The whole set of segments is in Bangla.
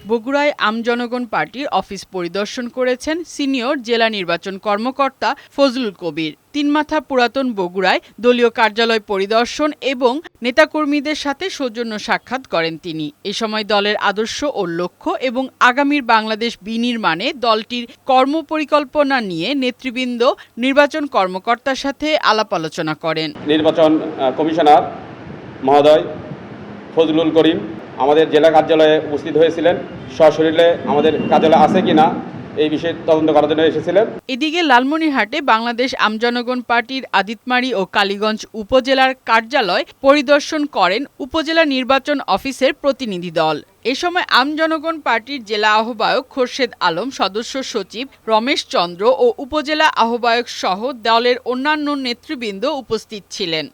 বগুড়ায় আমজনগণ পার্টির অফিস পরিদর্শন করেছেন সিনিয়র জেলা নির্বাচন কর্মকর্তা ফজলুল কবির। তিনমাথা পুরাতন বগুড়ায় দলীয় কার্যালয় পরিদর্শন এবং নেতাকর্মীদের সাথে সৌজন্য সাক্ষাৎ করেন তিনি। এ সময় দলের আদর্শ ও লক্ষ্য এবং আগামীর বাংলাদেশ বিনির্মাণে দলটির কর্মপরিকল্পনা নিয়ে নেতৃবৃন্দ নির্বাচন কর্মকর্তার সাথে আলাপ আলোচনা করেন। নির্বাচন কমিশনার মহোদয় ফজলুল করিম আমাদের জেলা কার্যালয়ে উপস্থিত হয়েছিলেন। সশরীরে আমাদের কার্যালয় আছে কিনা এই বিষয়ে তদন্ত করার জন্য এসেছিলেন। এদিকে লালমনিরহাটে বাংলাদেশ আমজনগণ পার্টির আদিতমারী ও কালীগঞ্জ উপজেলার কার্যালয় পরিদর্শন করেন উপজেলা নির্বাচন অফিসের প্রতিনিধি দল। এ সময় আমজনগণ পার্টির জেলা আহ্বায়ক খোরশেদ আলম, সদস্য সচিব রমেশ চন্দ্র ও উপজেলা আহ্বায়ক সহ দলের অন্যান্য নেতৃবৃন্দ উপস্থিত ছিলেন।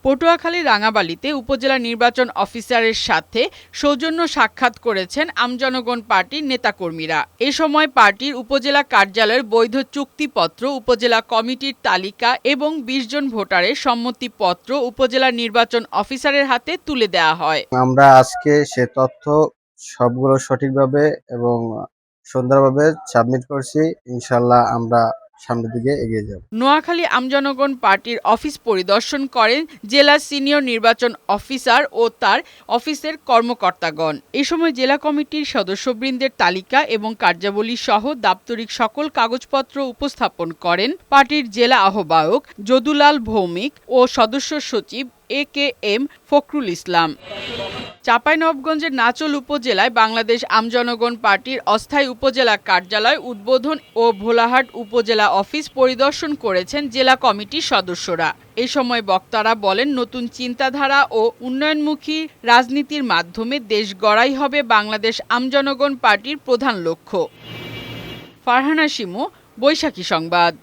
পটুয়াখালী রাঙাবালিতে উপজেলা নির্বাচন অফিসারের সাথে সৌজন্য সাক্ষাৎ করেছেন আমজনগণ পার্টির নেতাকর্মীরা। এ সময় পার্টির উপজেলা কার্যালয়ের বৈধ চুক্তিপত্র, উপজেলা কমিটির তালিকা এবং ২০ জন ভোটারের সম্মতিপত্র উপজেলা নির্বাচন অফিসারের হাতে তুলে দেওয়া হয়। আমরা আজকে সে তথ্য সবগুলো সঠিকভাবে এবং সুন্দরভাবে সাবমিট করছি। ইনশাআল্লাহ আমরা সামনের দিকে এগিয়ে যাব। নোয়াখালী আমজনগণ পার্টির অফিস পরিদর্শন করেন জেলা সিনিয়র নির্বাচন অফিসার ও তার অফিসের কর্মকর্তাগণ। এ সময় জেলা কমিটির সদস্যবৃন্দের তালিকা এবং কার্যাবলী সহ দাপ্তরিক সকল কাগজপত্র উপস্থাপন করেন পার্টির জেলা আহ্বায়ক যদুলাল ভৌমিক ও সদস্য সচিব AKM ফখরুল ইসলাম। চাঁপাইনবাবগঞ্জের নাচল উপজেলায় বাংলাদেশ আমজনগণ পার্টির অস্থায়ী উপজেলা কার্যালয় উদ্বোধন ও ভোলাহাট উপজেলা অফিস পরিদর্শন করেছেন জেলা কমিটির সদস্যরা। এ সময় বক্তারা বলেন, নতুন চিন্তাধারা ও উন্নয়নমুখী রাজনীতির মাধ্যমে দেশ গড়াই হবে বাংলাদেশ আমজনগণ পার্টির প্রধান লক্ষ্য। ফারহানা শিমু, বৈশাখী সংবাদ।